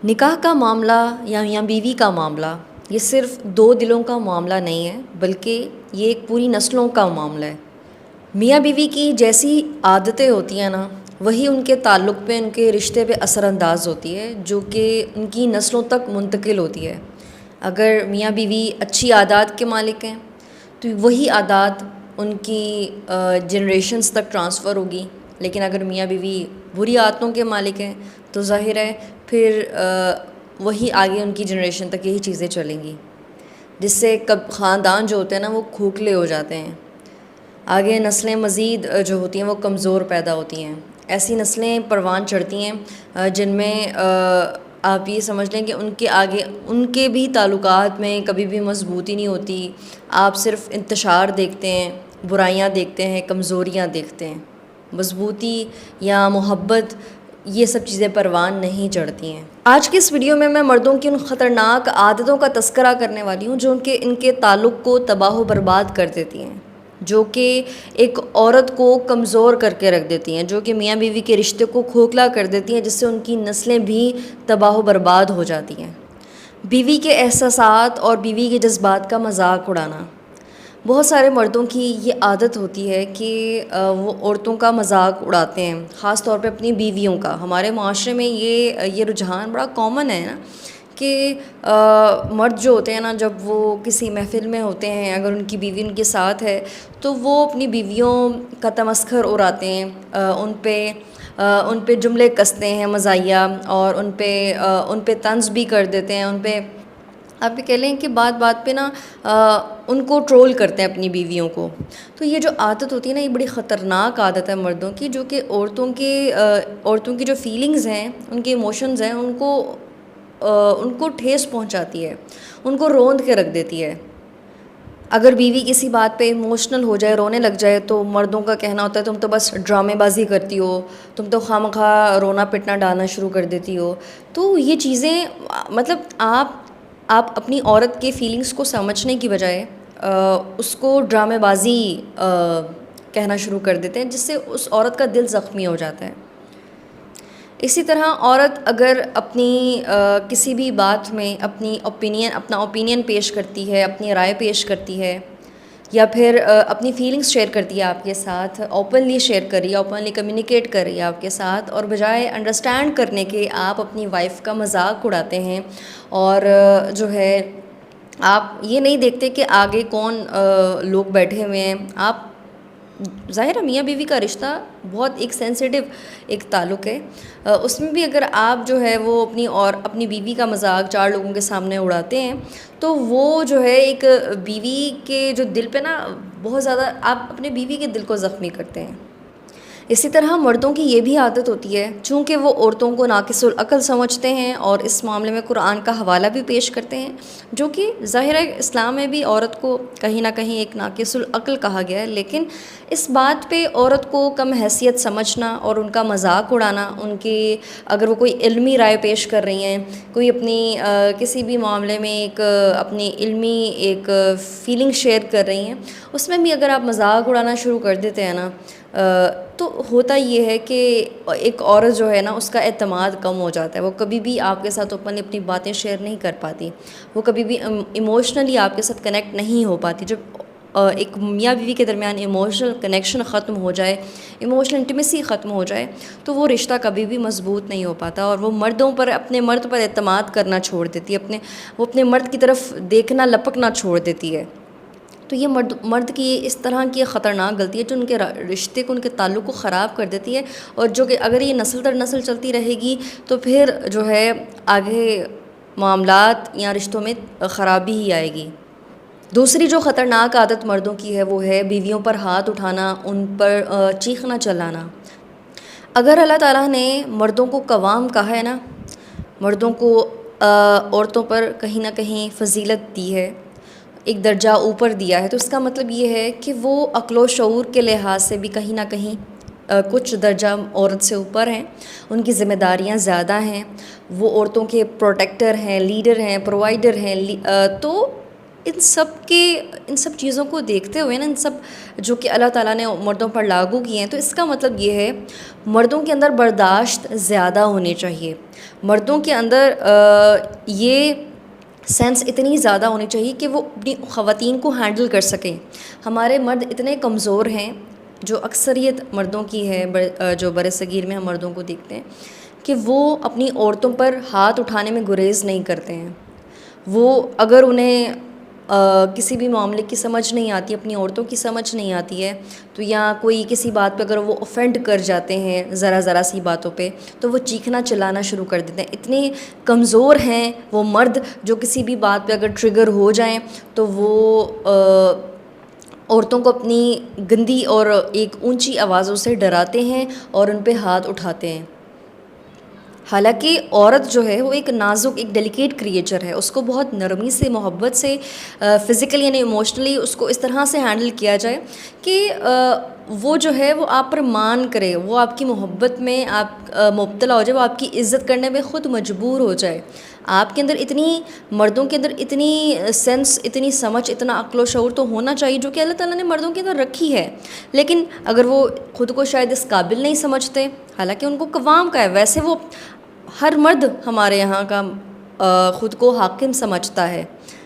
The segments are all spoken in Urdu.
نکاح کا معاملہ یا میاں بیوی کا معاملہ یہ صرف دو دلوں کا معاملہ نہیں ہے، بلکہ یہ ایک پوری نسلوں کا معاملہ ہے۔ میاں بیوی کی جیسی عادتیں ہوتی ہیں نا، وہی ان کے تعلق پہ، ان کے رشتے پہ اثر انداز ہوتی ہے، جو کہ ان کی نسلوں تک منتقل ہوتی ہے۔ اگر میاں بیوی اچھی عادات کے مالک ہیں تو وہی عادات ان کی جنریشنز تک ٹرانسفر ہوگی، لیکن اگر میاں بیوی بری عادتوں کے مالک ہیں تو ظاہر ہے پھر وہی آگے ان کی جنریشن تک یہی چیزیں چلیں گی، جس سے خاندان جو ہوتے ہیں نا وہ کھوکھلے ہو جاتے ہیں۔ آگے نسلیں مزید جو ہوتی ہیں وہ کمزور پیدا ہوتی ہیں۔ ایسی نسلیں پروان چڑھتی ہیں جن میں آپ یہ سمجھ لیں کہ ان کے آگے ان کے بھی تعلقات میں کبھی بھی مضبوطی نہیں ہوتی۔ آپ صرف انتشار دیکھتے ہیں، برائیاں دیکھتے ہیں، کمزوریاں دیکھتے ہیں، مضبوطی یا محبت یہ سب چیزیں پروان نہیں چڑھتی ہیں۔ آج کی اس ویڈیو میں مردوں کی ان خطرناک عادتوں کا تذکرہ کرنے والی ہوں جو ان کے تعلق کو تباہ و برباد کر دیتی ہیں، جو کہ ایک عورت کو کمزور کر کے رکھ دیتی ہیں، جو کہ میاں بیوی کے رشتے کو کھوکھلا کر دیتی ہیں، جس سے ان کی نسلیں بھی تباہ و برباد ہو جاتی ہیں۔ بیوی کے احساسات اور بیوی کے جذبات کا مذاق اڑانا۔ بہت سارے مردوں کی یہ عادت ہوتی ہے کہ وہ عورتوں کا مذاق اڑاتے ہیں، خاص طور پہ اپنی بیویوں کا۔ ہمارے معاشرے میں یہ رجحان بڑا کامن ہے نا کہ مرد جو ہوتے ہیں نا، جب وہ کسی محفل میں ہوتے ہیں، اگر ان کی بیوی ان کے ساتھ ہے تو وہ اپنی بیویوں کا تمسخر اڑاتے ہیں، ان پہ جملے کستے ہیں مزاحیہ، اور ان پہ طنز بھی کر دیتے ہیں، ان پہ آپ یہ کہہ لیں کہ بات بات پہ نا ان کو ٹرول کرتے ہیں اپنی بیویوں کو۔ تو یہ جو عادت ہوتی ہے نا، یہ بڑی خطرناک عادت ہے مردوں کی، جو کہ عورتوں کی جو فیلنگز ہیں، ان کے ایموشنز ہیں، ان کو ٹھیس پہنچاتی ہے، ان کو روند کے رکھ دیتی ہے۔ اگر بیوی کسی بات پہ ایموشنل ہو جائے، رونے لگ جائے، تو مردوں کا کہنا ہوتا ہے تم تو بس ڈرامے بازی کرتی ہو، تم تو خواہ رونا پٹنا ڈالنا شروع کر دیتی ہو۔ تو یہ چیزیں مطلب آپ اپنی عورت کے فیلنگز کو سمجھنے کی بجائے اس کو ڈرامے بازی کہنا شروع کر دیتے ہیں، جس سے اس عورت کا دل زخمی ہو جاتا ہے۔ اسی طرح عورت اگر اپنی کسی بھی بات میں اپنا اوپینین پیش کرتی ہے، اپنی رائے پیش کرتی ہے، یا پھر اپنی فیلنگز شیئر کرتی ہے آپ کے ساتھ، اوپنلی شیئر کر رہی ہے، اوپنلی کمیونیکیٹ کر رہی ہے آپ کے ساتھ، اور بجائے انڈرسٹینڈ کرنے کے آپ اپنی وائف کا مذاق اڑاتے ہیں، اور جو ہے آپ یہ نہیں دیکھتے کہ آگے کون لوگ بیٹھے ہوئے ہیں۔ آپ ظاہر ہے میاں بیوی کا رشتہ بہت ایک سینسیٹیو ایک تعلق ہے، اس میں بھی اگر آپ جو ہے وہ اپنی بیوی کا مذاق چار لوگوں کے سامنے اڑاتے ہیں تو وہ جو ہے ایک بیوی کے جو دل پہ نا بہت زیادہ آپ اپنے بیوی کے دل کو زخمی کرتے ہیں۔ اسی طرح مردوں کی یہ بھی عادت ہوتی ہے، چونکہ وہ عورتوں کو ناقص العقل سمجھتے ہیں اور اس معاملے میں قرآن کا حوالہ بھی پیش کرتے ہیں، جو کہ ظاہر ہے اسلام میں بھی عورت کو کہیں نہ کہیں ایک ناقص العقل کہا گیا ہے، لیکن اس بات پہ عورت کو کم حیثیت سمجھنا اور ان کا مذاق اڑانا، اگر وہ کوئی علمی رائے پیش کر رہی ہیں، کوئی اپنی کسی بھی معاملے میں اپنی علمی ایک فیلنگ شیئر کر رہی ہیں، اس میں بھی اگر آپ مذاق اڑانا شروع کر دیتے ہیں نا، تو ہوتا یہ ہے کہ ایک عورت جو ہے نا اس کا اعتماد کم ہو جاتا ہے، وہ کبھی بھی آپ کے ساتھ اپنی باتیں شیئر نہیں کر پاتی، وہ کبھی بھی ایموشنلی آپ کے ساتھ کنیکٹ نہیں ہو پاتی۔ جب ایک میاں بیوی کے درمیان ایموشنل کنیکشن ختم ہو جائے، ایموشنل انٹیمیسی ختم ہو جائے، تو وہ رشتہ کبھی بھی مضبوط نہیں ہو پاتا، اور وہ اپنے مرد پر اعتماد کرنا چھوڑ دیتی ہے، وہ اپنے مرد کی طرف دیکھنا لپکنا چھوڑ دیتی ہے۔ تو یہ مرد کی اس طرح کی خطرناک غلطی ہے جو ان کے رشتے کو، ان کے تعلق کو خراب کر دیتی ہے، اور جو کہ اگر یہ نسل در نسل چلتی رہے گی تو پھر جو ہے آگے معاملات یا رشتوں میں خرابی ہی آئے گی۔ دوسری جو خطرناک عادت مردوں کی ہے وہ ہے بیویوں پر ہاتھ اٹھانا، ان پر چیخنا چلانا۔ اگر اللہ تعالیٰ نے مردوں کو قوام کہا ہے نا، مردوں کو عورتوں پر کہیں نہ کہیں فضیلت دی ہے، ایک درجہ اوپر دیا ہے، تو اس کا مطلب یہ ہے کہ وہ عقل و شعور کے لحاظ سے بھی کہیں نہ کہیں کچھ درجہ عورت سے اوپر ہیں، ان کی ذمہ داریاں زیادہ ہیں، وہ عورتوں کے پروٹیکٹر ہیں، لیڈر ہیں، پرووائڈر ہیں۔ تو ان سب چیزوں کو دیکھتے ہوئے نا، ان سب جو کہ اللہ تعالیٰ نے مردوں پر لاگو کیے ہیں، تو اس کا مطلب یہ ہے مردوں کے اندر برداشت زیادہ ہونی چاہیے، مردوں کے اندر یہ سینس اتنی زیادہ ہونی چاہیے کہ وہ اپنی خواتین کو ہینڈل کر سکیں۔ ہمارے مرد اتنے کمزور ہیں، جو اکثریت مردوں کی ہے، جو بر صغیر میں ہم مردوں کو دیکھتے ہیں، کہ وہ اپنی عورتوں پر ہاتھ اٹھانے میں گریز نہیں کرتے ہیں۔ وہ اگر انہیں کسی بھی معاملے کی سمجھ نہیں آتی، اپنی عورتوں کی سمجھ نہیں آتی ہے، تو یا کوئی کسی بات پہ اگر وہ اوفینڈ کر جاتے ہیں ذرا سی باتوں پہ، تو وہ چیخنا چلانا شروع کر دیتے ہیں۔ اتنے کمزور ہیں وہ مرد، جو کسی بھی بات پہ اگر ٹریگر ہو جائیں تو وہ عورتوں کو اپنی گندی اور ایک اونچی آوازوں سے ڈراتے ہیں اور ان پہ ہاتھ اٹھاتے ہیں۔ حالانکہ عورت جو ہے وہ ایک نازک، ایک ڈیلیکیٹ کریچر ہے، اس کو بہت نرمی سے، محبت سے، فزیکلی یعنی ایموشنلی اس کو اس طرح سے ہینڈل کیا جائے کہ وہ جو ہے وہ آپ پر مان کرے، وہ آپ کی محبت میں آپ مبتلا ہو جائے، وہ آپ کی عزت کرنے میں خود مجبور ہو جائے۔ آپ کے اندر مردوں کے اندر اتنی سینس، اتنی سمجھ، اتنا عقل و شعور تو ہونا چاہیے، جو کہ اللہ تعالیٰ نے مردوں کے اندر رکھی ہے، لیکن اگر وہ خود کو شاید اس قابل نہیں سمجھتے، حالانکہ ان کو قوام کا ہے، ویسے وہ ہر مرد ہمارے یہاں کا خود کو حاکم سمجھتا ہے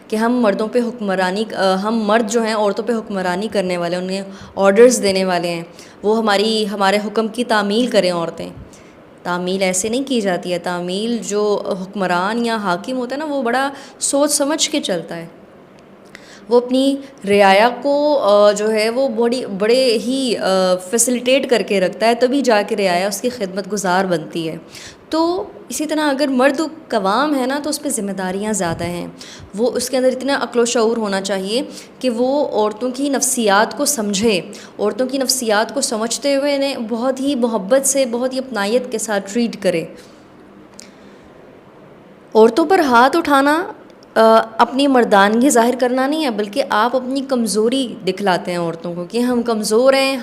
کہ ہم مردوں پہ ہم مرد جو ہیں عورتوں پہ حکمرانی کرنے والے، انہیں آرڈرز دینے والے ہیں، وہ ہمارے حکم کی تعمیل کریں۔ عورتیں تعمیل ایسے نہیں کی جاتی ہے، تعمیل جو حکمران یا حاکم ہوتا ہے نا، وہ بڑا سوچ سمجھ کے چلتا ہے، وہ اپنی رعایا کو جو ہے وہ بڑے ہی فیسیلیٹیٹ کر کے رکھتا ہے، تبھی جا کے رعایا اس کی خدمت گزار بنتی ہے۔ تو اسی طرح اگر مرد قوام ہے نا، تو اس پہ ذمہ داریاں زیادہ ہیں، وہ اس کے اندر اتنا عقل و شعور ہونا چاہیے کہ وہ عورتوں کی نفسیات کو سمجھے، عورتوں کی نفسیات کو سمجھتے ہوئے انہیں بہت ہی محبت سے، بہت ہی اپنائیت کے ساتھ ٹریٹ کرے۔ عورتوں پر ہاتھ اٹھانا اپنی مردانگی ظاہر کرنا نہیں ہے، بلکہ آپ اپنی کمزوری دکھلاتے ہیں عورتوں کو کہ ہم کمزور ہیں،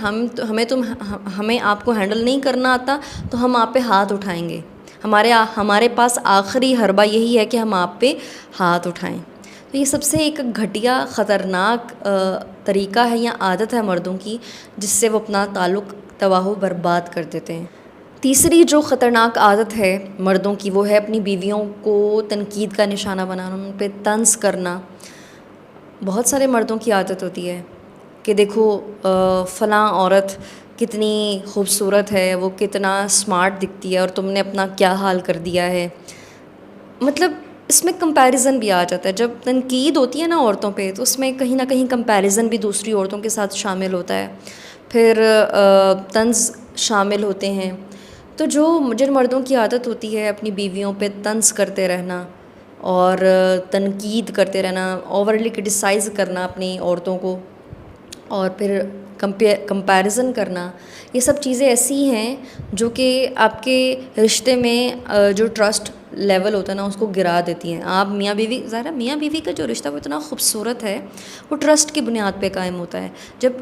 ہمیں آپ کو ہینڈل نہیں کرنا آتا، تو ہم آپ پہ ہاتھ اٹھائیں گے، ہمارے پاس آخری حربہ یہی ہے کہ ہم آپ پہ ہاتھ اٹھائیں۔ تو یہ سب سے ایک گھٹیا، خطرناک طریقہ ہے یا عادت ہے مردوں کی، جس سے وہ اپنا تعلق تباہ و برباد کر دیتے ہیں۔ تیسری جو خطرناک عادت ہے مردوں کی، وہ ہے اپنی بیویوں کو تنقید کا نشانہ بنانا، ان پہ طنز کرنا۔ بہت سارے مردوں کی عادت ہوتی ہے کہ دیکھو فلاں عورت کتنی خوبصورت ہے، وہ کتنا سمارٹ دکھتی ہے، اور تم نے اپنا کیا حال کر دیا ہے۔ مطلب اس میں کمپیریزن بھی آ جاتا ہے، جب تنقید ہوتی ہے نا عورتوں پہ، تو اس میں کہیں نہ کہیں کمپیریزن بھی دوسری عورتوں کے ساتھ شامل ہوتا ہے، پھر طنز شامل ہوتے ہیں۔ تو جن مردوں کی عادت ہوتی ہے اپنی بیویوں پہ طنز کرتے رہنا اور تنقید کرتے رہنا، اوورلی کرٹیسائز کرنا اپنی عورتوں کو، اور پھر کمپیریزن کرنا، یہ سب چیزیں ایسی ہیں جو کہ آپ کے رشتے میں جو ٹرسٹ لیول ہوتا ہے نا، اس کو گرا دیتی ہیں۔ آپ میاں بیوی، ظاہر ہے میاں بیوی کا جو رشتہ وہ اتنا خوبصورت ہے، وہ ٹرسٹ کی بنیاد پہ قائم ہوتا ہے۔ جب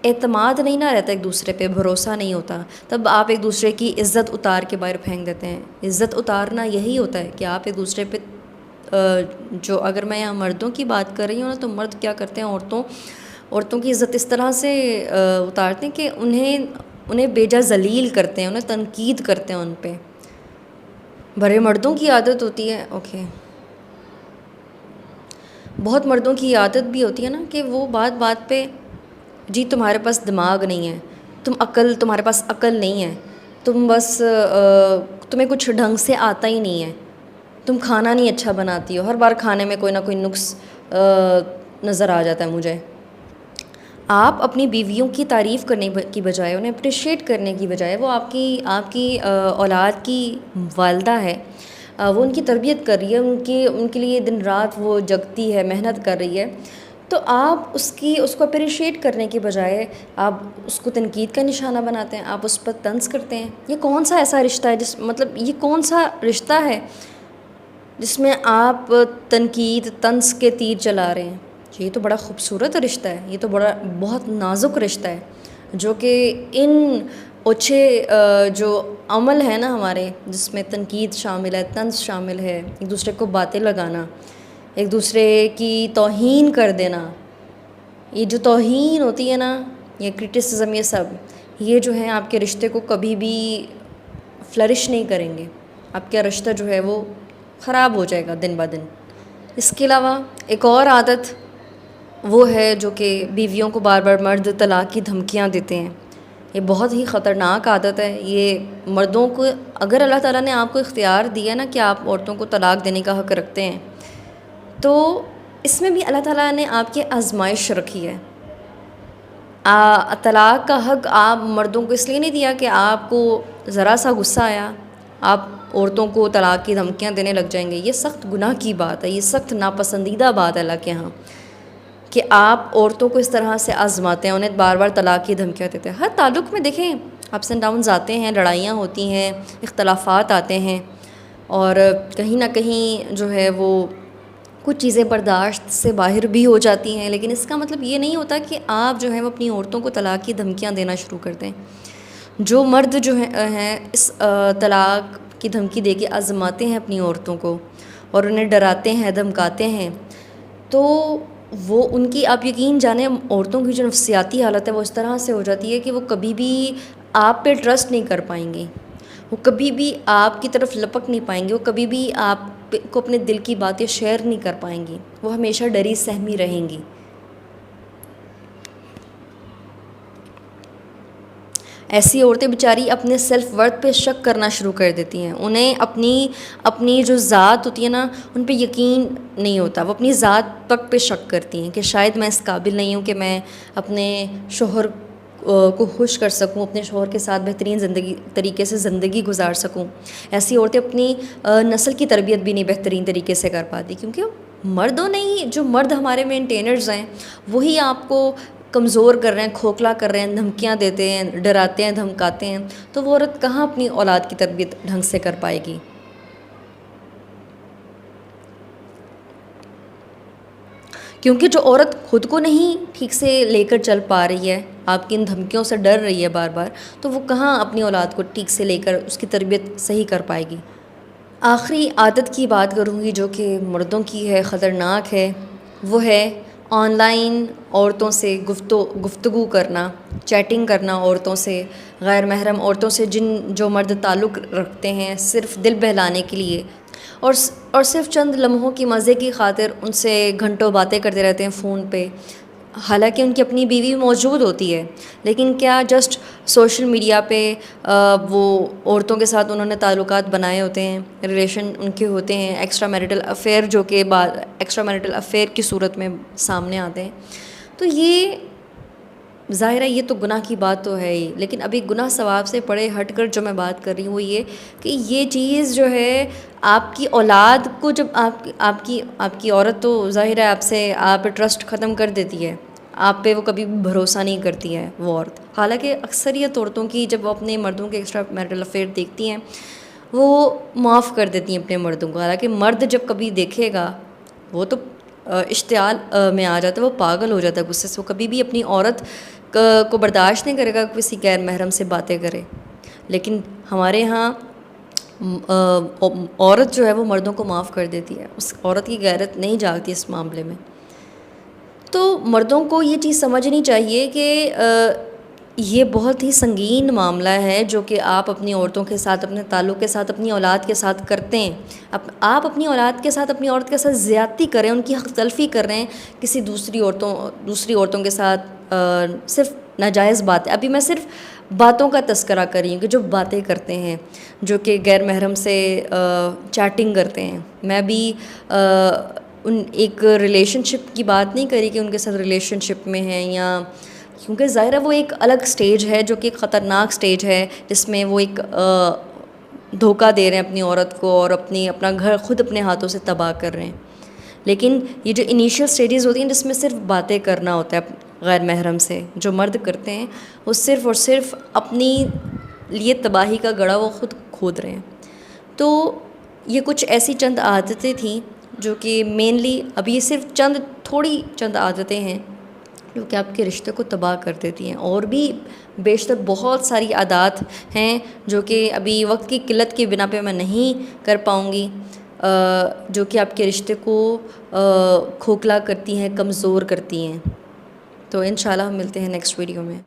اعتماد نہیں نہ رہتا، ایک دوسرے پہ بھروسہ نہیں ہوتا، تب آپ ایک دوسرے کی عزت اتار کے باہر پھینک دیتے ہیں۔ عزت اتارنا یہی ہوتا ہے کہ آپ ایک دوسرے پہ جو، اگر میں یہاں مردوں کی بات کر رہی ہوں نا، تو مرد کیا کرتے ہیں، عورتوں کی عزت اس طرح سے اتارتے ہیں کہ انہیں بیجا ذلیل کرتے ہیں، انہیں تنقید کرتے ہیں ان پہ۔ بڑے مردوں کی عادت ہوتی ہے، بہت مردوں کی عادت بھی ہوتی ہے نا کہ وہ بات پہ، جی تمہارے پاس دماغ نہیں ہے، تمہارے پاس عقل نہیں ہے، تمہیں کچھ ڈھنگ سے آتا ہی نہیں ہے، تم کھانا نہیں اچھا بناتی ہو، ہر بار کھانے میں کوئی نہ کوئی نقص نظر آ جاتا ہے مجھے۔ آپ اپنی بیویوں کی تعریف کرنے کی بجائے، انہیں اپریشیٹ کرنے کی بجائے، وہ آپ کی اولاد کی والدہ ہے، وہ ان کی تربیت کر رہی ہے، ان کے لیے دن رات وہ جگتی ہے، محنت کر رہی ہے، تو آپ اس کو اپریشیٹ کرنے کی بجائے آپ اس کو تنقید کا نشانہ بناتے ہیں، آپ اس پر طنز کرتے ہیں۔ یہ کون سا ایسا رشتہ ہے یہ کون سا رشتہ ہے جس میں آپ تنقید، طنز کے تیر چلا رہے ہیں؟ یہ تو بڑا خوبصورت رشتہ ہے، یہ تو بہت نازک رشتہ ہے، جو کہ ان اوچھے جو عمل ہے نا ہمارے، جس میں تنقید شامل ہے، طنز شامل ہے، ایک دوسرے کو باتیں لگانا، ایک دوسرے کی توہین کر دینا، یہ جو توہین ہوتی ہے نا، یہ کرٹیسزم، یہ سب، یہ جو ہے آپ کے رشتے کو کبھی بھی فلرش نہیں کریں گے. آپ کا رشتہ جو ہے وہ خراب ہو جائے گا دن بہ دن. اس کے علاوہ ایک اور عادت وہ ہے جو کہ بیویوں کو بار بار مرد طلاق کی دھمکیاں دیتے ہیں. یہ بہت ہی خطرناک عادت ہے. یہ مردوں کو، اگر اللہ تعالیٰ نے آپ کو اختیار دیا نا کہ آپ عورتوں کو طلاق دینے کا حق رکھتے ہیں، تو اس میں بھی اللہ تعالیٰ نے آپ کی آزمائش رکھی ہے. طلاق کا حق آپ مردوں کو اس لیے نہیں دیا کہ آپ کو ذرا سا غصہ آیا آپ عورتوں کو طلاق کی دھمکیاں دینے لگ جائیں گے. یہ سخت گناہ کی بات ہے، یہ سخت ناپسندیدہ بات ہے اللہ کے ہاں، کہ آپ عورتوں کو اس طرح سے آزماتے ہیں، انہیں بار بار طلاق کی دھمکیاں دیتے ہیں. ہر تعلق میں دیکھیں اپس اینڈ ڈاؤنز آتے ہیں، لڑائیاں ہوتی ہیں، اختلافات آتے ہیں، اور کہیں نہ کہیں جو ہے وہ کچھ چیزیں برداشت سے باہر بھی ہو جاتی ہیں. لیکن اس کا مطلب یہ نہیں ہوتا کہ آپ جو ہے وہ اپنی عورتوں کو طلاق کی دھمکیاں دینا شروع کر دیں. جو مرد جو ہیں اس طلاق کی دھمکی دے کے آزماتے ہیں اپنی عورتوں کو اور انہیں ڈراتے ہیں، دھمکاتے ہیں، تو وہ ان کی، آپ یقین جانیں، عورتوں کی جو نفسیاتی حالت ہے وہ اس طرح سے ہو جاتی ہے کہ وہ کبھی بھی آپ پہ ٹرسٹ نہیں کر پائیں گی، وہ کبھی بھی آپ کی طرف لپک نہیں پائیں گی، وہ کبھی بھی آپ کو اپنے دل کی باتیں شیئر نہیں کر پائیں گی، وہ ہمیشہ ڈری سہمی رہیں گی. ایسی عورتیں بیچاری اپنے سیلف ورتھ پہ شک کرنا شروع کر دیتی ہیں. انہیں اپنی جو ذات ہوتی ہے نا ان پہ یقین نہیں ہوتا. وہ اپنی ذات تک پہ شک کرتی ہیں کہ شاید میں اس قابل نہیں ہوں کہ میں اپنے شوہر کو خوش کر سکوں، اپنے شوہر کے ساتھ بہترین طریقے سے زندگی گزار سکوں. ایسی عورتیں اپنی نسل کی تربیت بھی نہیں بہترین طریقے سے کر پاتی، کیونکہ مردوں نے ہی، جو مرد ہمارے مینٹینرز ہیں وہی آپ کو کمزور کر رہے ہیں، کھوکھلا کر رہے ہیں، دھمکیاں دیتے ہیں، ڈراتے ہیں، دھمکاتے ہیں. تو وہ عورت کہاں اپنی اولاد کی تربیت ڈھنگ سے کر پائے گی؟ کیونکہ جو عورت خود کو نہیں ٹھیک سے لے کر چل پا رہی ہے، آپ کی ان دھمکیوں سے ڈر رہی ہے بار بار، تو وہ کہاں اپنی اولاد کو ٹھیک سے لے کر اس کی تربیت صحیح کر پائے گی؟ آخری عادت کی بات کروں گی جو کہ مردوں کی ہے، خطرناک ہے، وہ ہے آن لائن عورتوں سے گفتگو کرنا، چیٹنگ کرنا عورتوں سے، غیر محرم عورتوں سے، جو مرد تعلق رکھتے ہیں صرف دل بہلانے کے لیے، اور صرف چند لمحوں کی مزے کی خاطر ان سے گھنٹوں باتیں کرتے رہتے ہیں فون پہ. حالانکہ ان کی اپنی بیوی موجود ہوتی ہے، لیکن کیا جسٹ سوشل میڈیا پہ وہ عورتوں کے ساتھ انہوں نے تعلقات بنائے ہوتے ہیں، ریلیشن ان کے ہوتے ہیں، ایکسٹرا میریٹل افیئر، جو کہ ایکسٹرا میریٹل افیئر کی صورت میں سامنے آتے ہیں. تو یہ ظاہر ہے یہ تو گناہ کی بات تو ہے ہی، لیکن ابھی گناہ ثواب سے پڑے ہٹ کر جو میں بات کر رہی ہوں وہ یہ کہ یہ چیز جو ہے آپ کی اولاد کو، جب آپ کی عورت تو ظاہر ہے آپ پہ ٹرسٹ ختم کر دیتی ہے، آپ پہ وہ کبھی بھی بھروسہ نہیں کرتی ہے وہ عورت. حالانکہ اکثریت عورتوں کی جب وہ اپنے مردوں کے ایکسٹرا میریٹل افیئر دیکھتی ہیں وہ معاف کر دیتی ہیں اپنے مردوں کو. حالانکہ مرد جب کبھی دیکھے گا وہ تو اشتعال میں آ جاتا ہے، وہ پاگل ہو جاتا ہے غصے سے، وہ کبھی بھی اپنی عورت کو برداشت نہیں کرے گا کسی غیر محرم سے باتیں کرے. لیکن ہمارے ہاں عورت جو ہے وہ مردوں کو معاف کر دیتی ہے، اس عورت کی غیرت نہیں جاگتی اس معاملے میں. تو مردوں کو یہ چیز سمجھنی چاہیے کہ یہ بہت ہی سنگین معاملہ ہے جو کہ آپ اپنی عورتوں کے ساتھ، اپنے تعلق کے ساتھ، اپنی اولاد کے ساتھ کرتے ہیں. آپ اپنی اولاد کے ساتھ، اپنی عورت کے ساتھ زیادتی کر رہے ہیں، ان کی حق تلفی کر رہے ہیں کسی دوسری عورتوں کے ساتھ، صرف ناجائز باتیں. ابھی میں صرف باتوں کا تذکرہ کر رہی ہوں کہ جو باتیں کرتے ہیں، جو کہ غیر محرم سے چیٹنگ کرتے ہیں. میں بھی ایک ریلیشن شپ کی بات نہیں کری کہ ان کے ساتھ ریلیشن شپ میں ہیں، یا کیونکہ ظاہر ہے وہ ایک الگ سٹیج ہے جو کہ ایک خطرناک سٹیج ہے جس میں وہ ایک دھوکہ دے رہے ہیں اپنی عورت کو اور اپنا گھر خود اپنے ہاتھوں سے تباہ کر رہے ہیں. لیکن یہ جو انیشیل سٹیجز ہوتی ہیں جس میں صرف باتیں کرنا ہوتا ہے غیر محرم سے، جو مرد کرتے ہیں وہ صرف اور صرف اپنی لیے تباہی کا گڑھا وہ خود کھود رہے ہیں. تو یہ کچھ ایسی چند عادتیں تھیں جو کہ مینلی، اب یہ صرف تھوڑی چند عادتیں ہیں جو کہ آپ کے رشتے کو تباہ کر دیتی ہیں. اور بھی بیشتر بہت ساری عادات ہیں جو کہ ابھی وقت کی قلت کی بنا پہ میں نہیں کر پاؤں گی. جو کہ آپ کے رشتے کو کھوکھلا کرتی ہیں، کمزور کرتی ہیں. تو انشاءاللہ ہم ملتے ہیں نیکسٹ ویڈیو میں.